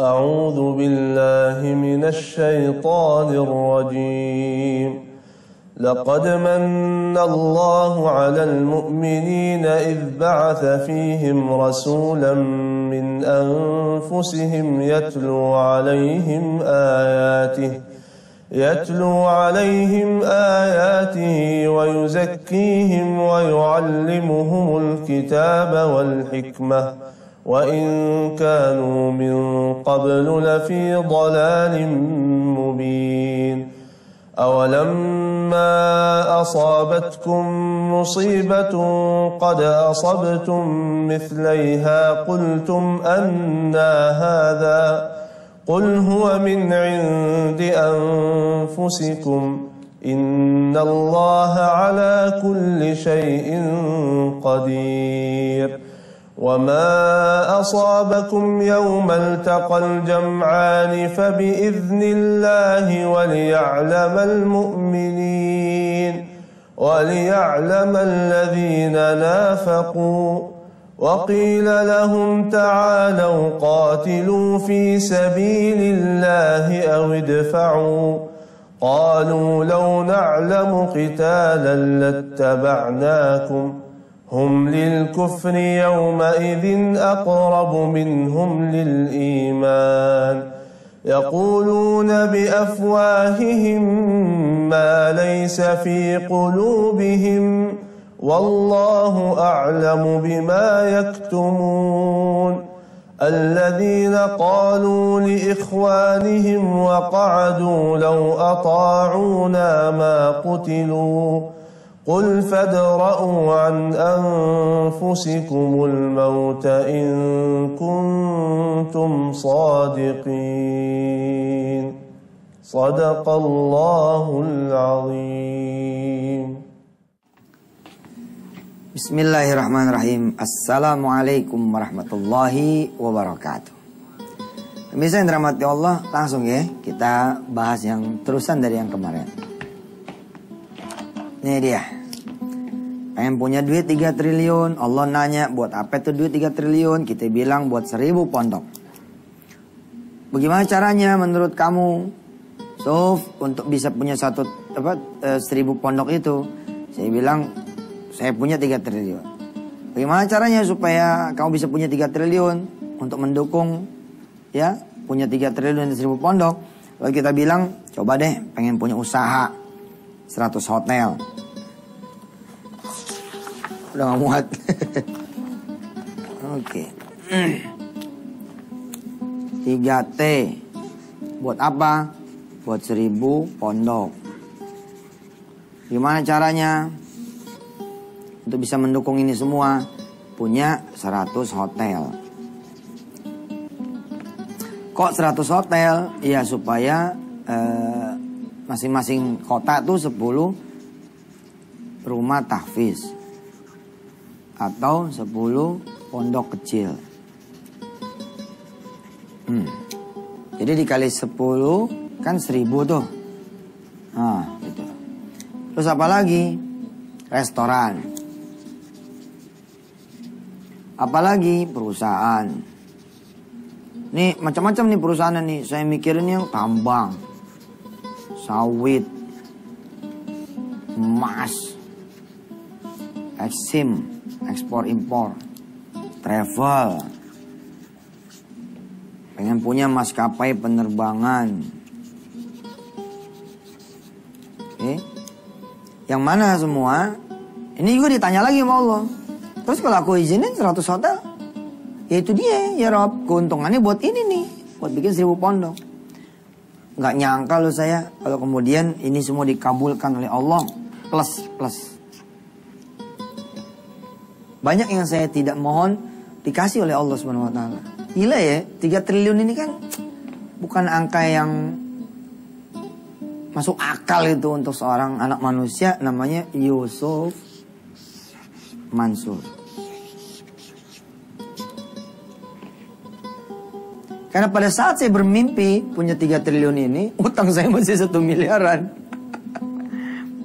أعوذ بالله من الشيطان الرجيم لقد من الله على المؤمنين إذ بعث فيهم رسولا من أنفسهم يتلو عليهم آياته ويزكيهم ويعلمهم الكتاب والحكمة وإن كانوا من قبل لفي ضلال مبين أولما أصابتكم مصيبة قد أصبتم مثليها قلتم أنى هذا قل هو من عند أنفسكم إن الله على كل شيء قدير وما أصابكم يوم التقى الجمعان فبإذن الله وليعلم الذين نافقوا وقيل لهم تعالوا قاتلوا في سبيل الله أو ادفعوا قالوا لو نعلم قتالا لاتبعناكم هم للكفر يومئذ أقرب منهم للإيمان يقولون بأفواههم ما ليس في قلوبهم والله أعلم بما يكتمون الذين قالوا لإخوانهم وقعدوا لو أطاعونا ما قتلوا قل فادرءوا عن أنفسكم الموت إن كنتم صادقين صدق الله العظيم. Bismillahirrahmanirrahim. Assalamualaikum warahmatullahi wabarakatuh. Pemirsa yang dirahmati Allah, langsung ya kita bahas yang terusan dari yang kemarin. Ini dia. Pengen punya duit 3 triliun. Allah nanya buat apa itu duit 3 triliun? Kita bilang buat 1000 pondok. Bagaimana caranya menurut kamu? So, untuk bisa punya 1000 pondok itu, saya bilang saya punya 3 triliun. Bagaimana caranya supaya kamu bisa punya 3 triliun untuk mendukung ya punya 3 triliun dan 1000 pondok? Lalu kita bilang coba deh pengen punya usaha 100 hotel. Udah gak muat. Oke. 3T. Buat apa? Buat 1000 pondok. Gimana caranya? Untuk bisa mendukung ini semua, punya 100 hotel. Kok 100 hotel? Ya supaya masing-masing kota tuh 10 rumah tahfiz atau 10 pondok kecil. Jadi dikali 10 kan 1000 tuh. Nah, gitu. Terus apa lagi? Restoran. Apalagi perusahaan. Nih macam-macam nih perusahaan nih. Saya mikirin yang tambang, sawit, emas, eksim, ekspor impor, travel. Pengen punya maskapai penerbangan. Oke. Yang mana semua? Ini juga ditanya lagi sama Allah. Terus kalau aku izinin 100 hotel, ya itu dia, ya Rob, keuntungannya buat ini nih, buat bikin 1000 pondok. Nggak nyangka loh saya, kalau kemudian ini semua dikabulkan oleh Allah, plus. Banyak yang saya tidak mohon, dikasih oleh Allah Subhanahu Wa Taala. Gila ya, 3 triliun ini kan bukan angka yang masuk akal itu untuk seorang anak manusia, namanya Yusuf Mansur. Karena pada saat saya bermimpi punya 3 triliun ini, utang saya masih 1 miliaran.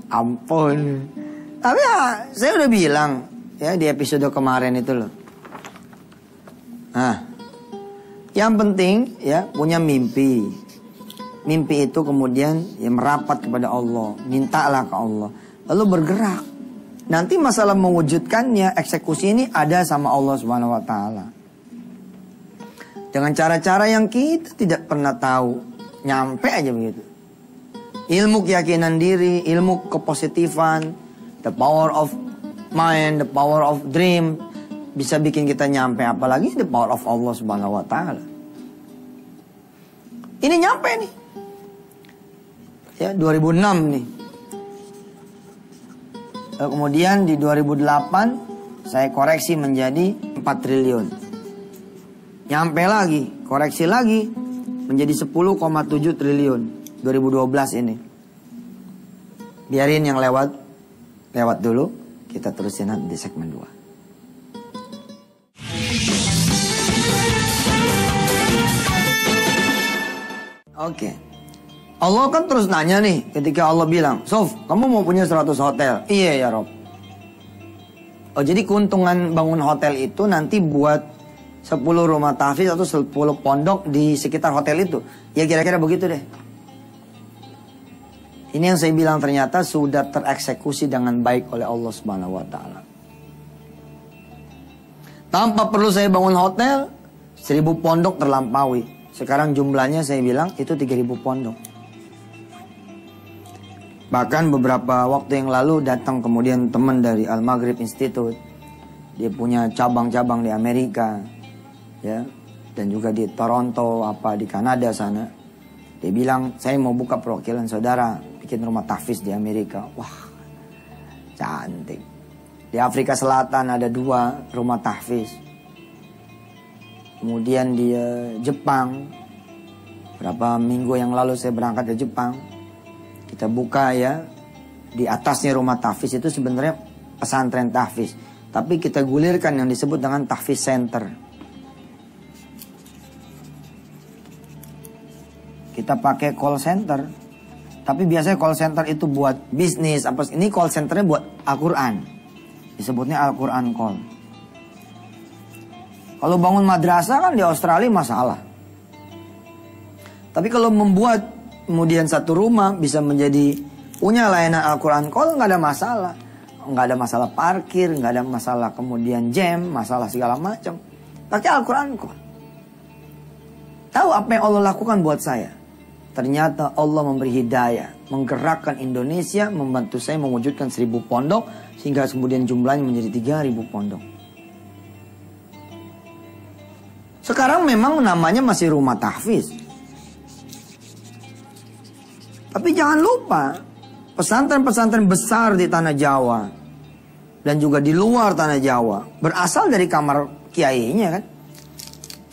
Ampun. Tapi ya, saya udah bilang ya di episode kemarin itu loh. Nah, Yang penting ya punya mimpi. Mimpi itu kemudian ya merapat kepada Allah, mintalah ke Allah, lalu bergerak. Nanti masalah mewujudkannya, eksekusi ini ada sama Allah Subhanahu wa taala. Dengan cara-cara yang kita tidak pernah tahu, nyampe aja begitu. Ilmu keyakinan diri, ilmu kepositifan, the power of mind, the power of dream bisa bikin kita nyampe, apalagi the power of Allah Subhanahu wa taala. Ini nyampe nih. Ya, 2006 nih. Kemudian di 2008 saya koreksi menjadi 4 triliun. Nyampe lagi, koreksi lagi menjadi 10,7 triliun 2012 ini. Biarin yang lewat dulu, kita terusin nanti di segmen 2. Oke. Allah kan terus nanya nih ketika Allah bilang, "Sof, kamu mau punya 100 hotel?" "Iya ya Rob." Oh, jadi keuntungan bangun hotel itu nanti buat 10 rumah tahfiz atau 10 pondok di sekitar hotel itu. Ya kira-kira begitu deh. Ini yang saya bilang ternyata sudah tereksekusi dengan baik oleh Allah Subhanahu wa taala. Tanpa perlu saya bangun hotel, 1000 pondok terlampaui. Sekarang jumlahnya saya bilang itu 3000 pondok. Bahkan beberapa waktu yang lalu datang kemudian teman dari Al-Maghrib Institute. Dia punya cabang-cabang di Amerika, ya, dan juga di Toronto, di Kanada sana. Dia bilang, saya mau buka perwakilan saudara, bikin rumah tahfiz di Amerika. Wah, cantik. Di Afrika Selatan ada 2 rumah tahfiz. Kemudian di Jepang, berapa minggu yang lalu saya berangkat ke Jepang. Kita buka ya, di atasnya rumah tahfiz itu sebenarnya pesantren tahfiz. Tapi kita gulirkan yang disebut dengan tahfiz center. Kita pakai call center. Tapi biasanya call center itu buat bisnis. Ini call centernya buat Al-Quran. Disebutnya Al-Quran call. Kalau bangun madrasah kan di Australia masalah. Tapi kalau membuat kemudian satu rumah bisa menjadi punya layanan Al-Quran call, nggak ada masalah. Nggak ada masalah parkir, nggak ada masalah kemudian jam, masalah segala macam. Pakai Al-Quran call. Tahu apa yang Allah lakukan buat saya? Ternyata Allah memberi hidayah, menggerakkan Indonesia, membantu saya mewujudkan 1000 pondok, sehingga kemudian jumlahnya menjadi 3000 pondok. Sekarang memang namanya masih rumah tahfiz. Tapi jangan lupa, pesantren-pesantren besar di tanah Jawa dan juga di luar tanah Jawa berasal dari kamar kiainya kan.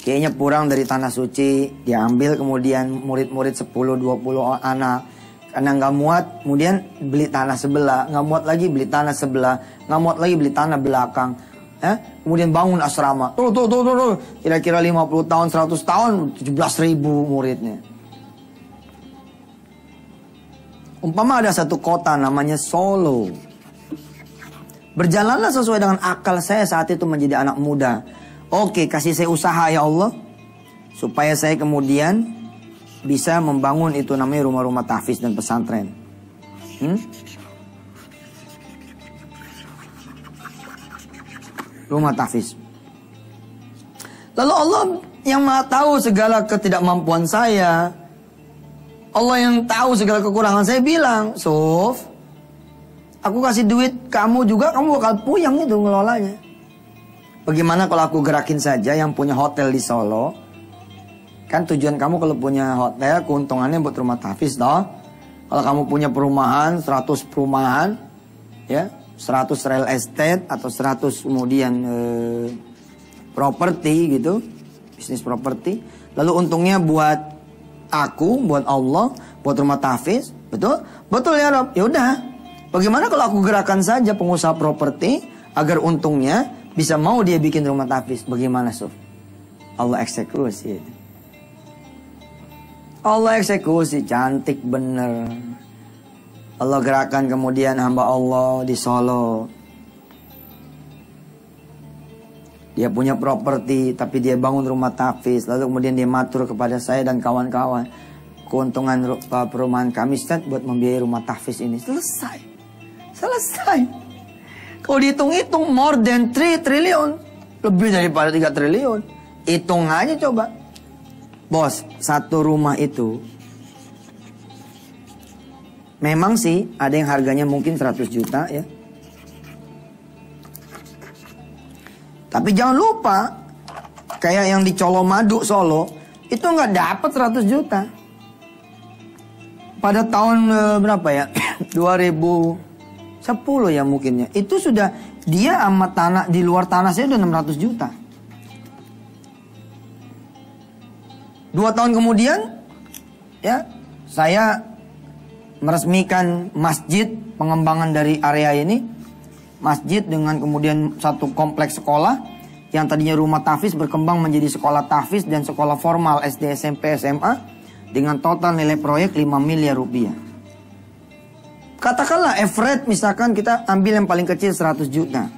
Kiainya pulang dari tanah suci, diambil kemudian murid-murid 10-20 anak. Karena nggak muat, kemudian beli tanah sebelah, nggak muat lagi beli tanah sebelah, nggak muat lagi beli tanah belakang. Kemudian bangun asrama. Tuh. Kira-kira 50 tahun, 100 tahun, 17.000 muridnya. Umpama ada satu kota namanya Solo. Berjalanlah sesuai dengan akal saya saat itu menjadi anak muda. Oke, kasih saya usaha ya Allah. Supaya saya kemudian bisa membangun itu namanya rumah-rumah tahfiz dan pesantren. Rumah tahfiz. Lalu Allah yang maha tahu segala ketidakmampuan saya. Allah yang tahu segala kekurangan saya bilang, Sof, aku kasih duit kamu juga, kamu bakal puyeng itu ngelolanya. Bagaimana kalau aku gerakin saja yang punya hotel di Solo? Kan tujuan kamu kalau punya hotel, keuntungannya buat rumah tahfiz toh. Kalau kamu punya perumahan, 100 perumahan, ya, 100 real estate atau 100 kemudian properti gitu, bisnis properti. Lalu untungnya buat aku, buat Allah, buat rumah tahfiz, betul? Betul ya Rob? Ya udah. Bagaimana kalau aku gerakan saja pengusaha properti agar untungnya bisa mau dia bikin rumah tahfiz? Bagaimana Sof? Allah eksekusi. Allah eksekusi, cantik bener. Allah gerakan kemudian hamba Allah di Solo. Dia punya properti, tapi dia bangun rumah tahfiz. Lalu kemudian dia matur kepada saya dan kawan-kawan, keuntungan perumahan kami Ustaz buat membiayai rumah tahfiz ini. Selesai. Kalau dihitung-hitung more than 3 triliun. Lebih daripada 3 triliun. Hitung aja coba. Bos, satu rumah itu memang sih ada yang harganya mungkin 100 juta ya. Tapi jangan lupa, kayak yang di Colomadu Solo, itu nggak dapat 100 juta. Pada tahun berapa ya? 2010 ya mungkinnya. Itu sudah, dia sama tanah, di luar tanah saya udah 600 juta. 2 tahun kemudian, ya, saya meresmikan masjid, pengembangan dari area ini. Masjid dengan kemudian satu kompleks sekolah yang tadinya rumah tahfiz berkembang menjadi sekolah tahfiz dan sekolah formal SD, SMP, SMA dengan total nilai proyek 5 miliar rupiah. Katakanlah average misalkan kita ambil yang paling kecil 100 juta.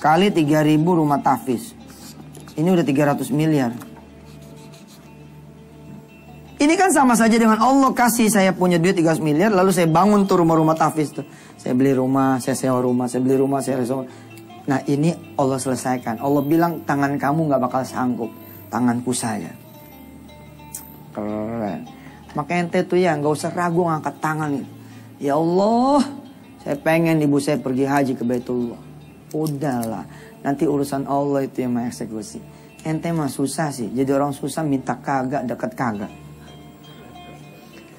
Kali 3.000 rumah tahfiz. Ini udah 300 miliar. Ini kan sama saja dengan Allah kasih saya punya duit 300 miliar. Lalu saya bangun tuh rumah-rumah tahfiz tuh. Saya beli rumah, saya sewa rumah, saya beli rumah, saya sewa. Nah ini Allah selesaikan. Allah bilang tangan kamu gak bakal sanggup. Tanganku saja. Keren. Maka ente tuh ya gak usah ragu ngangkat tangan gitu. Ya Allah, saya pengen ibu saya pergi haji ke Baitullah. Udahlah, nanti urusan Allah itu yang mengeksekusi. Ente mah susah sih. Jadi orang susah minta kagak, deket kagak.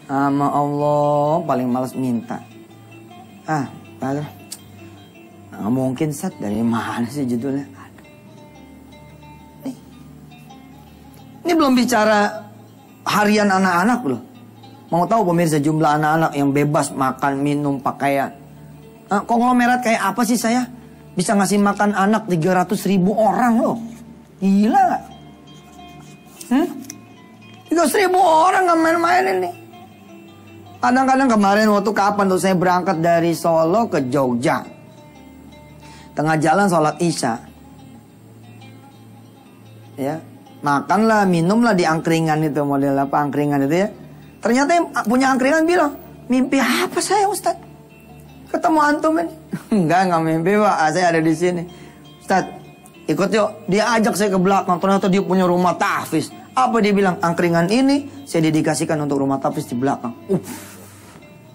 Sama Allah paling malas minta. Padahal nggak mungkin Ustaz, dari mana sih judulnya? Ini belum bicara harian anak-anak loh. Mau tahu pemirsa jumlah anak-anak yang bebas makan, minum, pakaian? Konglomerat kayak apa sih saya? Bisa ngasih makan anak 300.000 orang loh. Gila gak? 300.000 orang gak main-main ini. Kadang-kadang kemarin waktu kapan tuh saya berangkat dari Solo ke Jogja. Tengah jalan sholat Isya. Ya, makanlah, minumlah di angkringan itu, model apa angkringan itu ya. Ternyata yang punya angkringan bilang, mimpi apa saya Ustaz? Ketemu antum ini. Enggak mimpi Pak, saya ada di sini. Ustaz, ikut yuk. Dia ajak saya ke belakang, ternyata dia punya rumah tahfiz. Apa dia bilang? Angkringan ini saya dedikasikan untuk rumah tahfiz di belakang.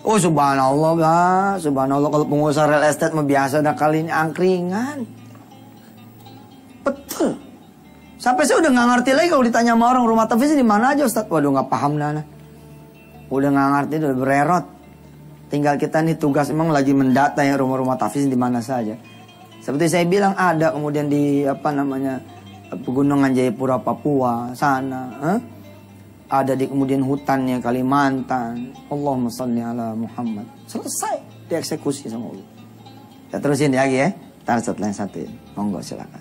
Oh subhanallah lah, subhanallah, kalau pengusaha real estate mah biasa dah kali ini angkringan. Betul. Sampai saya udah nggak ngerti lagi kalau ditanya sama orang rumah tahfiz di mana aja Ustaz. Waduh nggak paham Nana. Udah nggak ngerti, udah bererot. Tinggal kita nih tugas emang lagi mendata ya rumah-rumah tahfiz di mana saja. Seperti saya bilang ada kemudian di Pegunungan Jayapura Papua sana. Ada di kemudian hutannya Kalimantan. Allahumma sholli ala Muhammad. Selesai dieksekusi sama Allah. Kita terusin lagi ya. Ntar setelah yang satu ini. Monggo silakan.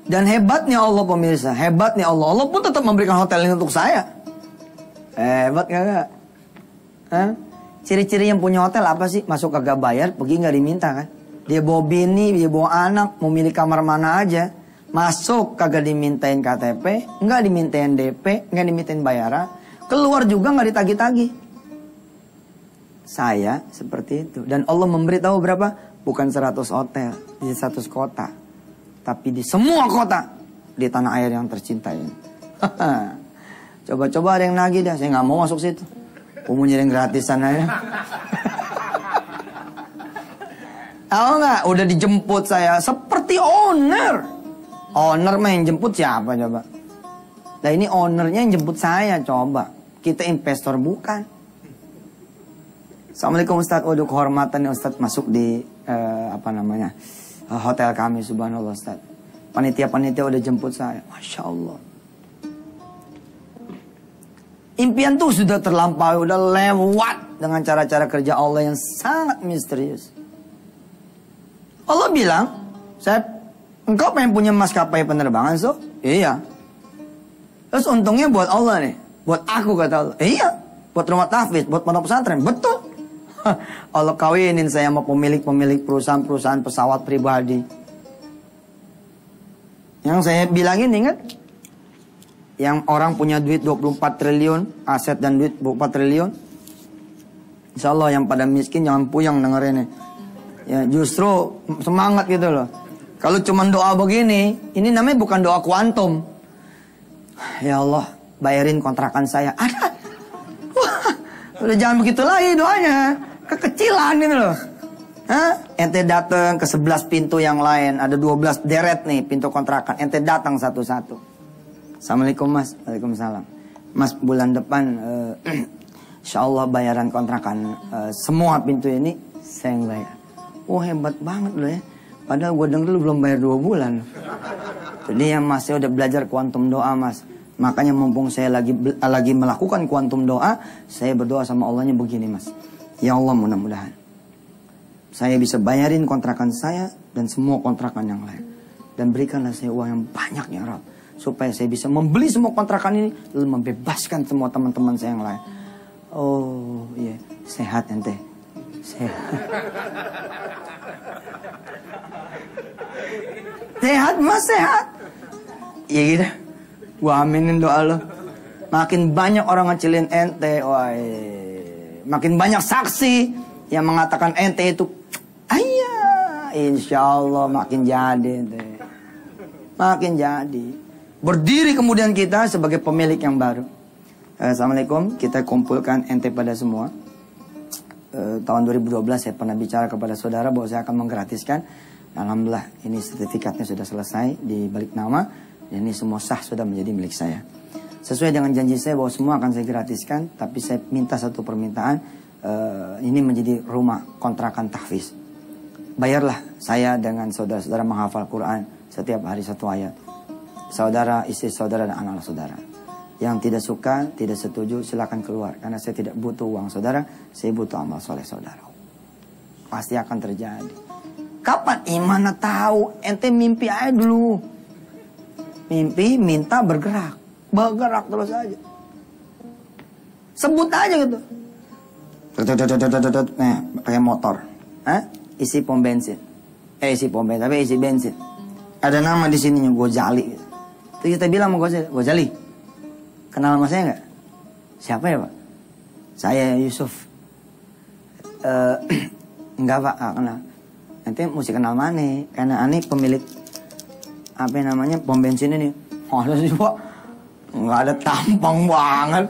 Dan hebatnya Allah pemirsa. Hebatnya Allah. Allah pun tetap memberikan hotel ini untuk saya. Hebat kagak? Ciri-ciri yang punya hotel apa sih? Masuk kagak bayar, pergi nggak diminta kan? Dia bawa bini, dia bawa anak, mau milih kamar mana aja. Masuk kagak dimintain KTP, nggak dimintain DP, nggak dimintain bayaran. Keluar juga nggak ditagih-tagih. Saya seperti itu. Dan Allah memberitahu berapa? Bukan 100 hotel, di 100 kota. Tapi di semua kota di tanah air yang tercinta ini. Coba-coba ada yang nagih dah, saya nggak mau masuk situ. Mau nyari gratisan aja. Tahu nggak? Udah dijemput saya seperti owner. Owner mah yang jemput siapa coba? Nah ini ownernya yang jemput saya coba. Kita investor bukan. Assalamualaikum Ustaz. Waduh kehormatan Ustaz masuk di hotel kami, subhanallah Ustaz. Panitia-panitia udah jemput saya. Masya Allah. Impian tuh sudah terlampaui, udah lewat dengan cara-cara kerja Allah yang sangat misterius. Allah bilang, engkau pengen punya maskapai penerbangan, Iya. Terus untungnya buat Allah nih, buat aku kata Allah. Iya. buat rumah tahfiz, buat pondok pesantren. Betul. Allah kawinin saya sama pemilik-pemilik perusahaan-perusahaan pesawat pribadi. Yang saya bilangin, ingat? Yang orang punya duit 24 triliun, aset dan duit 24 triliun. Insya Allah yang pada miskin jangan puyeng dengerinnya. Ya justru semangat gitu loh. Kalau cuma doa begini, ini namanya bukan doa kuantum. Ya Allah, bayarin kontrakan saya. Ada. Wah, udah jangan begitu lagi doanya. Kekecilan gitu loh. Hah? Ente datang ke 11 pintu yang lain. Ada 12 deret nih pintu kontrakan. Ente datang satu-satu. Assalamualaikum mas. Waalaikumsalam. Mas bulan depan insya Allah bayaran kontrakan semua pintu ini saya yang bayar. Oh hebat banget loh ya. Padahal gue denger lu belum bayar 2 bulan. Jadi ya mas, saya udah belajar kuantum doa mas. Makanya mumpung saya lagi melakukan kuantum doa, saya berdoa sama Allahnya begini mas. Ya Allah, mudah-mudahan saya bisa bayarin kontrakan saya dan semua kontrakan yang lain. Dan berikanlah saya uang yang banyak ya Rabb, supaya saya bisa membeli semua kontrakan ini, lalu membebaskan semua teman-teman saya yang lain. Oh iya, sehat ente. Sehat. Sehat mas, sehat. Iya gitu. Gua aminin doa lo. Makin banyak orang ngecilin ente, wah, makin banyak saksi yang mengatakan ente itu, ayah, insya Allah makin jadi ente. Makin jadi. Berdiri kemudian kita sebagai pemilik yang baru. Assalamualaikum, kita kumpulkan ente pada semua. Tahun 2012 saya pernah bicara kepada saudara bahwa saya akan menggratiskan. Alhamdulillah ini sertifikatnya sudah selesai di balik nama. Dan ini semua sah sudah menjadi milik saya. Sesuai dengan janji saya bahwa semua akan saya gratiskan. Tapi saya minta satu permintaan. Ini menjadi rumah kontrakan tahfiz. Bayarlah saya dengan saudara-saudara menghafal Quran setiap hari 1 ayat. Saudara, istri saudara dan anak-anak saudara. Yang tidak suka, tidak setuju, silakan keluar. Karena saya tidak butuh uang saudara, saya butuh amal soleh saudara. Pasti akan terjadi. Kapan iman tahu? Ente mimpi aja dulu. Mimpi, minta, bergerak. Bergerak terus aja. Sebut aja gitu. Nah, pakai motor. Isi pom bensin. Isi pom bensin, tapi isi bensin. Ada nama di sininya, Gojali. Terus kita bilang sama Gojali, kenal sama saya nggak? Siapa ya pak? Saya Yusuf. Enggak pak, kenal. Nanti mesti kenal mana? Karena aneh pemilik apa namanya pom bensin ini. Masa sih pak? Nggak ada tampang banget.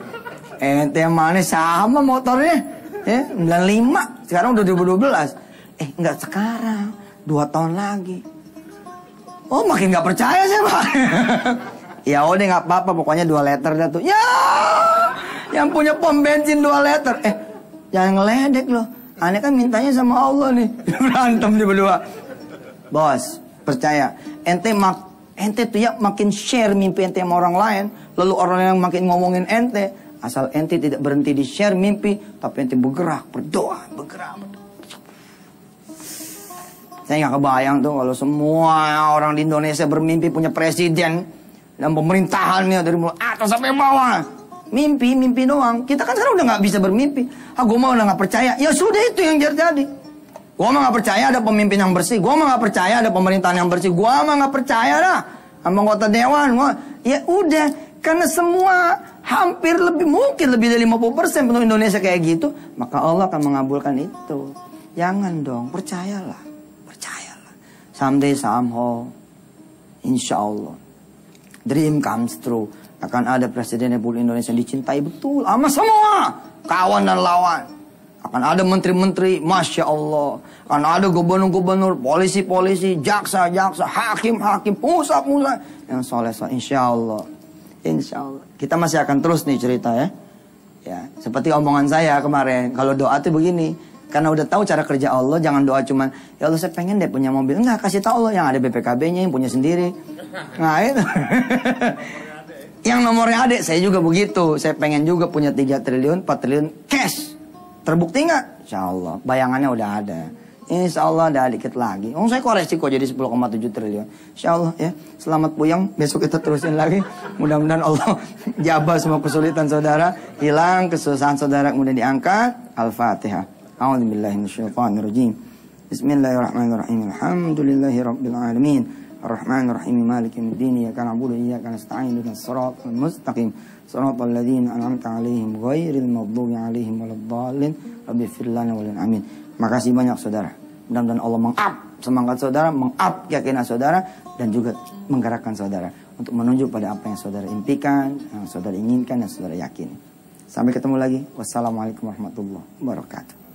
Ente mana sama motornya? 95. Sekarang udah 2012. Nggak sekarang. 2 tahun lagi. Oh makin nggak percaya sih pak. Ya udah nggak apa-apa, pokoknya 2 liter dah tuh. Ya, yang punya pom bensin 2 liter. Jangan ngeledek loh. Aneh kan mintanya sama Allah nih. Berantem dia berdua. Bos, percaya. Ente tuh ya makin share mimpi ente sama orang lain. Lalu orang yang makin ngomongin ente. Asal ente tidak berhenti di share mimpi. Tapi ente bergerak, berdoa, bergerak. Saya nggak kebayang tuh kalau semua orang di Indonesia bermimpi punya presiden dan pemerintahannya dari mulai atas sampai bawah. Mimpi doang. Kita kan sekarang udah nggak bisa bermimpi. Gue mah udah nggak percaya. Ya sudah itu yang terjadi. Gue mah nggak percaya ada pemimpin yang bersih. Gue mah nggak percaya ada pemerintahan yang bersih. Gue mah nggak percaya dah sama anggota dewan. Ya udah, karena semua hampir mungkin lebih dari 50% penduduk Indonesia kayak gitu, maka Allah akan mengabulkan itu. Jangan dong, percayalah. Someday somehow, insya Allah, dream comes true. Akan ada Presiden Republik Indonesia yang dicintai betul sama semua kawan dan lawan. Akan ada menteri-menteri, masya Allah. Akan ada gubernur-gubernur, polisi-polisi, jaksa-jaksa, hakim-hakim, pengusaha-pengusaha yang soleh, insya Allah. Insya Allah. Kita masih akan terus nih cerita ya. Ya, seperti omongan saya kemarin. Kalau doa tuh begini. Karena udah tahu cara kerja Allah, jangan doa cuman, ya Allah saya pengen deh punya mobil. Enggak, kasih tahu Allah yang ada BPKB-nya, yang punya sendiri. Nah itu. Yang nomornya adik, saya juga begitu. Saya pengen juga punya 3 triliun, 4 triliun cash. Terbukti nggak? Insya Allah, bayangannya udah ada. Insya Allah ada dikit lagi. Saya koreksi kok jadi 10,7 triliun. Insya Allah ya. Selamat puyeng. Besok kita terusin lagi. Mudah-mudahan Allah jabah semua kesulitan saudara. Hilang kesusahan saudara kemudian diangkat. Al-Fatihah. A'udzubillahi minasyaitonirrajim. Bismillahirrahmanirrahim. Alhamdulillahirabbil alamin. Ar-Rahmanir-Rahim. Maliki yaumiddin. Iyyaka na'budu wa iyyaka nasta'in. Ihdinas siratal mustaqim. Siratal ladzina an'amta 'alaihim ghairil maghdubi 'alaihim waladdallin. Rabbighfir lana wa lana. Amin. Makasih banyak saudara. Mudah-mudahan Allah meng-up semangat saudara, meng-up keyakinan saudara, dan juga menggerakkan saudara untuk menuju pada apa yang saudara impikan, yang saudara inginkan, dan saudara yakini. Sampai ketemu lagi. Wassalamualaikum warahmatullahi wabarakatuh.